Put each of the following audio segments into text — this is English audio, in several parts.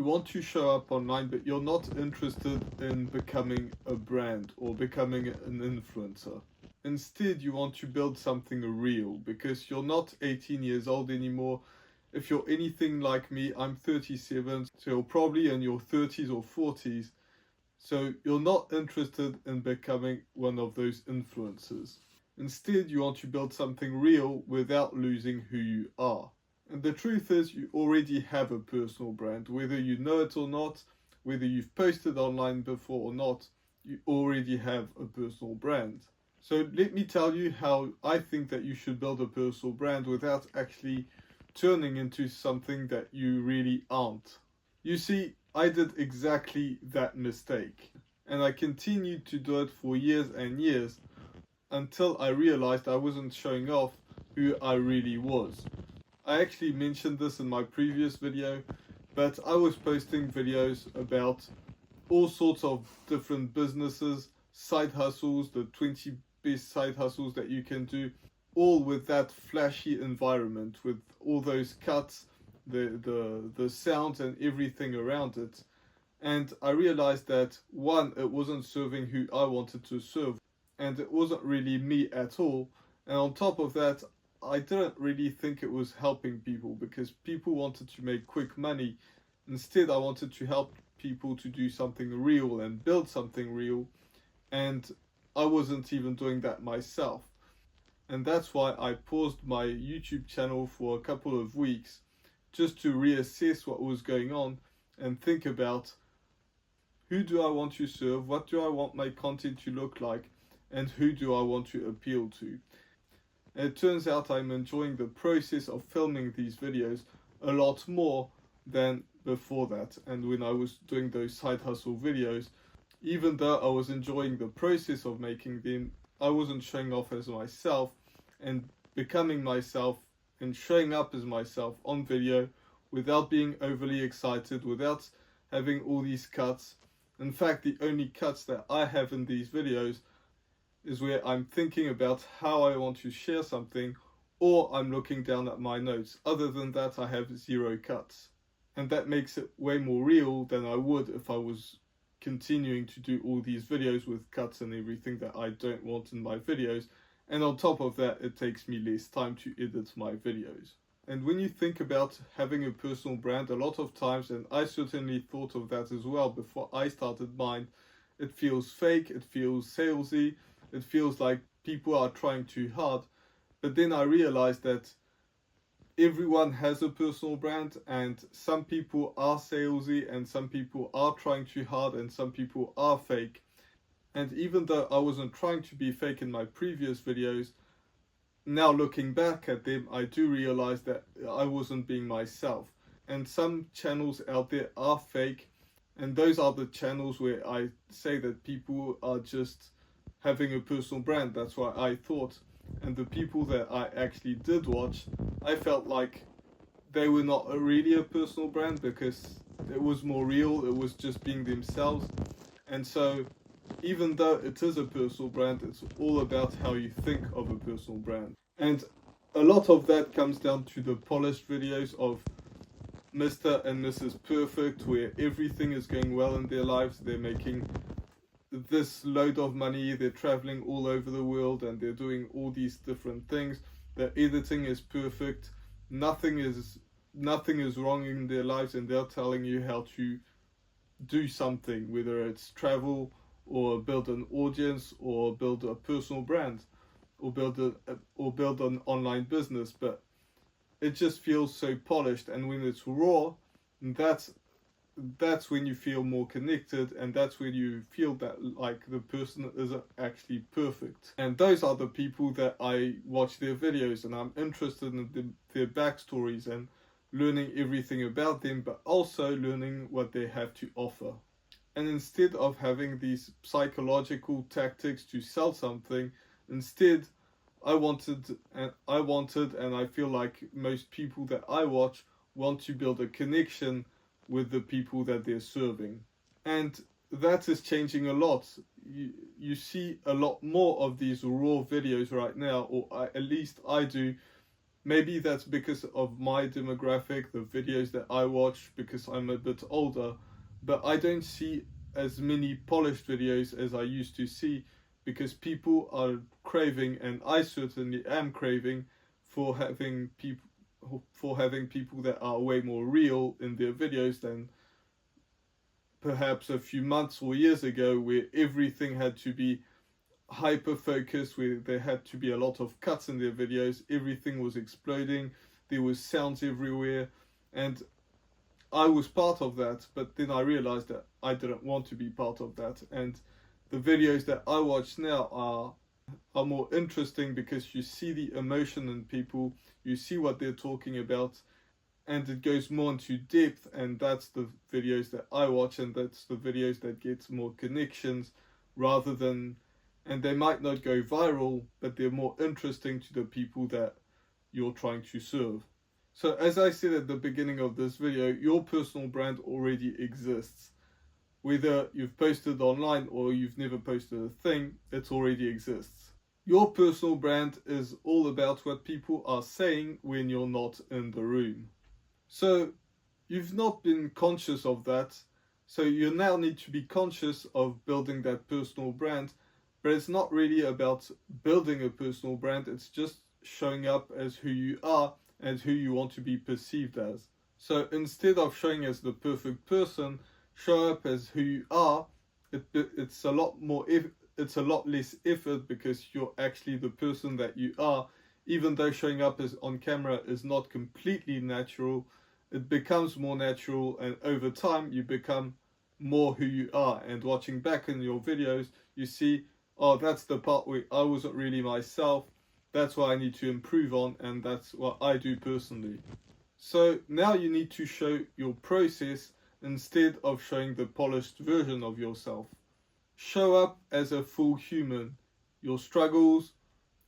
want to show up online, but you're not interested in becoming a brand or becoming an influencer. Instead, you want to build something real because you're not 18 years old anymore. If you're anything like me, I'm 37, so you're probably in your 30s or 40s. So you're not interested in becoming one of those influencers. Instead, you want to build something real without losing who you are. And the truth is, you already have a personal brand. Whether you know it or not, whether you've posted online before or not, you already have a personal brand. So let me tell you how I think that you should build a personal brand without actually turning into something that you really aren't. You see, I did exactly that mistake, and I continued to do it for years and years until I realized I wasn't showing off who I really was. I actually mentioned this in my previous video, but I was posting videos about all sorts of different businesses, side hustles, the 20 best side hustles that you can do, all with that flashy environment, with all those cuts, the sounds and everything around it. And I realized that one, it wasn't serving who I wanted to serve, and it wasn't really me at all. And on top of that, I didn't really think it was helping people because people wanted to make quick money. Instead, I wanted to help people to do something real and build something real, and I wasn't even doing that myself. And that's why I paused my YouTube channel for a couple of weeks just to reassess what was going on and think about who do I want to serve, what do I want my content to look like, and who do I want to appeal to. And it turns out I'm enjoying the process of filming these videos a lot more than before that. And when I was doing those side hustle videos, even though I was enjoying the process of making them, I wasn't showing off as myself and becoming myself and showing up as myself on video without being overly excited, without having all these cuts. In fact, the only cuts that I have in these videos is where I'm thinking about how I want to share something, or I'm looking down at my notes. Other than that, I have 0 cuts. And that makes it way more real than I would if I was continuing to do all these videos with cuts and everything that I don't want in my videos. And on top of that, it takes me less time to edit my videos. And when you think about having a personal brand, a lot of times, and I certainly thought of that as well before I started mine, it feels fake, it feels salesy, it feels like people are trying too hard. But then I realized that everyone has a personal brand, and some people are salesy and some people are trying too hard and some people are fake. And even though I wasn't trying to be fake in my previous videos, now looking back at them, I do realize that I wasn't being myself. And some channels out there are fake, and those are the channels where I say that people are just having a personal brand. That's what I thought. And the people that I actually did watch, I felt like they were not really a personal brand because it was more real, it was just being themselves. And so even though it is a personal brand, it's all about how you think of a personal brand. And a lot of that comes down to the polished videos of Mr. and Mrs. Perfect, where everything is going well in their lives. They're making this load of money, they're traveling all over the world, and they're doing all these different things. Their editing is perfect, nothing is wrong in their lives, and they're telling you how to do something, whether it's travel or build an audience or build a personal brand or build an online business. But it just feels so polished, and when it's raw, that's when you feel more connected, and that's when you feel that like the person is actually perfect. And those are the people that I watch their videos, and I'm interested in their backstories and learning everything about them, but also learning what they have to offer. And instead of having these psychological tactics to sell something, instead I wanted, and I feel like most people that I watch want to build a connection with the people that they're serving. And that is changing a lot. You see a lot more of these raw videos right now, or at least I do, Maybe that's because of my demographic, the videos that I watch, because I'm a bit older, but I don't see as many polished videos as I used to see, because people are craving, and I certainly am craving, for having people that are way more real in their videos than perhaps a few months or years ago, where everything had to be hyper focus, where there had to be a lot of cuts in their videos, everything was exploding, there was sounds everywhere, and I was part of that, but then I realized that I didn't want to be part of that, and the videos that I watch now are more interesting because you see the emotion in people, you see what they're talking about, and it goes more into depth, and that's the videos that I watch, and that's the videos that get more connections, rather than, and they might not go viral, but they're more interesting to the people that you're trying to serve. So as I said at the beginning of this video, your personal brand already exists. Whether you've posted online or you've never posted a thing, it already exists. Your personal brand is all about what people are saying when you're not in the room. So you've not been conscious of that, so you now need to be conscious of building that personal brand. But it's not really about building a personal brand, it's just showing up as who you are and who you want to be perceived as. So instead of showing as the perfect person, show up as who you are. It's a lot less effort, because you're actually the person that you are. Even though showing up as on camera is not completely natural, it becomes more natural, and over time you become more who you are. And watching back in your videos, you see, oh, that's the part where I wasn't really myself, that's what I need to improve on, and that's what I do personally. So now you need to show your process instead of showing the polished version of yourself. Show up as a full human. Your struggles,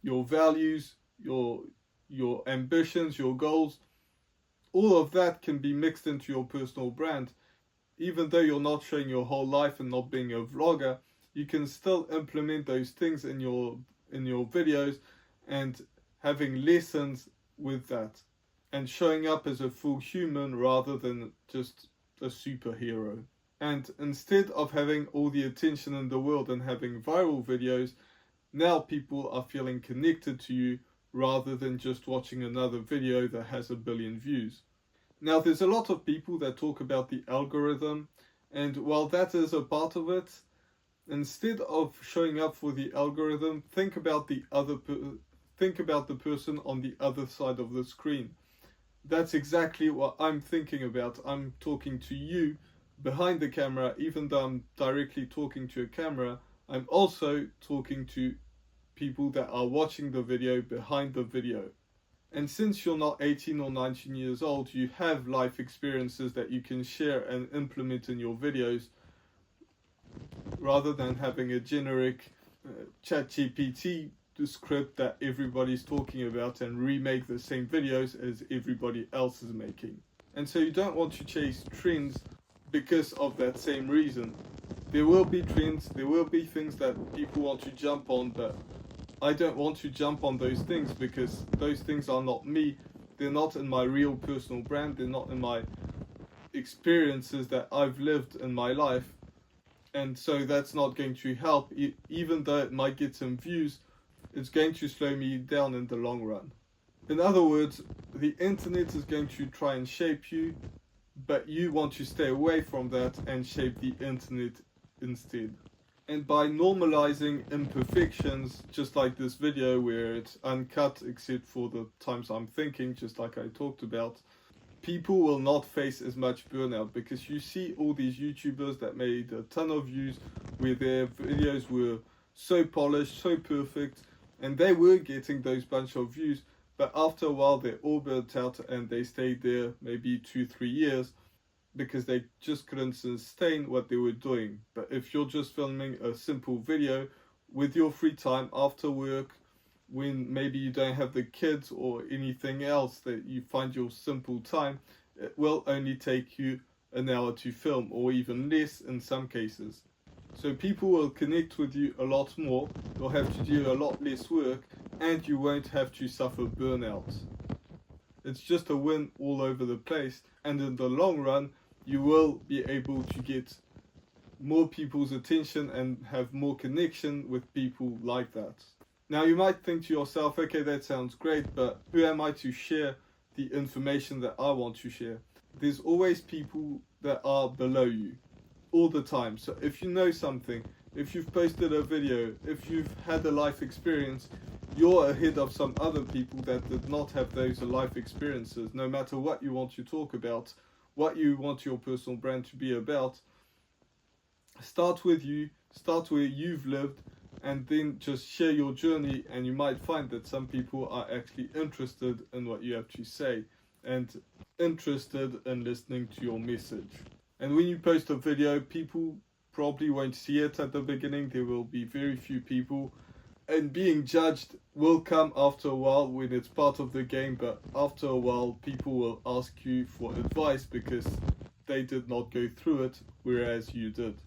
your values, your ambitions, your goals, all of that can be mixed into your personal brand. Even though you're not showing your whole life and not being a vlogger, you can still implement those things in your videos, and having lessons with that, and showing up as a full human rather than just a superhero. And instead of having all the attention in the world and having viral videos, now people are feeling connected to you rather than just watching another video that has 1 billion views. Now there's a lot of people that talk about the algorithm, and while that is a part of it, instead of showing up for the algorithm, think about the person on the other side of the screen. That's exactly what I'm thinking about. I'm talking to you behind the camera. Even though I'm directly talking to a camera, I'm also talking to people that are watching the video behind the video. And since you're not 18 or 19 years old, you have life experiences that you can share and implement in your videos, rather than having a generic ChatGPT script that everybody's talking about and remake the same videos as everybody else is making. And so you don't want to chase trends because of that same reason. There will be trends, there will be things that people want to jump on, but I don't want to jump on those things, because those things are not me. They're not in my real personal brand, they're not in my experiences that I've lived in my life. And so that's not going to help. Even though it might get some views, it's going to slow me down in the long run. In other words, the internet is going to try and shape you, but you want to stay away from that and shape the internet instead. And by normalizing imperfections, just like this video where it's uncut except for the times I'm thinking, just like I talked about, people will not face as much burnout, because you see all these YouTubers that made a ton of views where their videos were so polished, so perfect, and they were getting those bunch of views, but after a while they're all burnt out and they stayed there maybe 2-3 years because they just couldn't sustain what they were doing. But if you're just filming a simple video with your free time after work, when maybe you don't have the kids or anything else that you find your simple time, it will only take you an hour to film, or even less in some cases. So people will connect with you a lot more, you'll have to do a lot less work, and you won't have to suffer burnout. It's just a win all over the place, and in the long run you will be able to get more people's attention and have more connection with people like that. Now you might think to yourself, okay, that sounds great, but who am I to share the information that I want to share? There's always people that are below you all the time. So if you know something, if you've posted a video, if you've had a life experience, you're ahead of some other people that did not have those life experiences. No matter what you want to talk about, what you want your personal brand to be about, start with you, start where you've lived, and then just share your journey, and you might find that some people are actually interested in what you have to say and interested in listening to your message. And when you post a video, people probably won't see it at the beginning. There will be very few people, and being judged will come after a while when it's part of the game, but after a while people will ask you for advice because they did not go through it, whereas you did.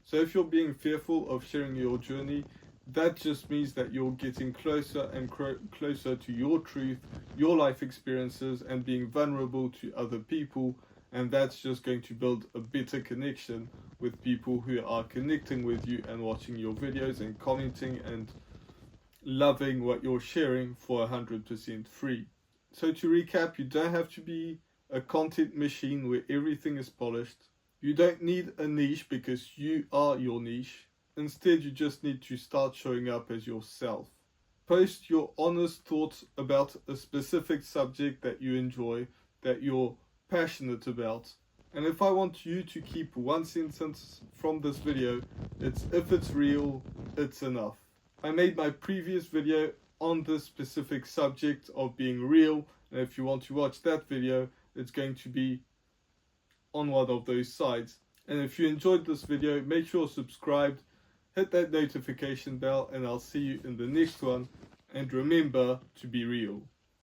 So if you're being fearful of sharing your journey, that just means that you're getting closer and closer to your truth, your life experiences, and being vulnerable to other people. And that's just going to build a better connection with people who are connecting with you and watching your videos and commenting and loving what you're sharing for 100% free. So to recap, you don't have to be a content machine where everything is polished. You don't need a niche because you are your niche. Instead, you just need to start showing up as yourself. Post your honest thoughts about a specific subject that you enjoy, that you're passionate about. And if I want you to keep one sentence from this video, it's if it's real, it's enough. I made my previous video on this specific subject of being real, and if you want to watch that video, it's going to be on one of those sides. And if you enjoyed this video, make sure subscribed, hit that notification bell, and I'll see you in the next one. And remember to be real.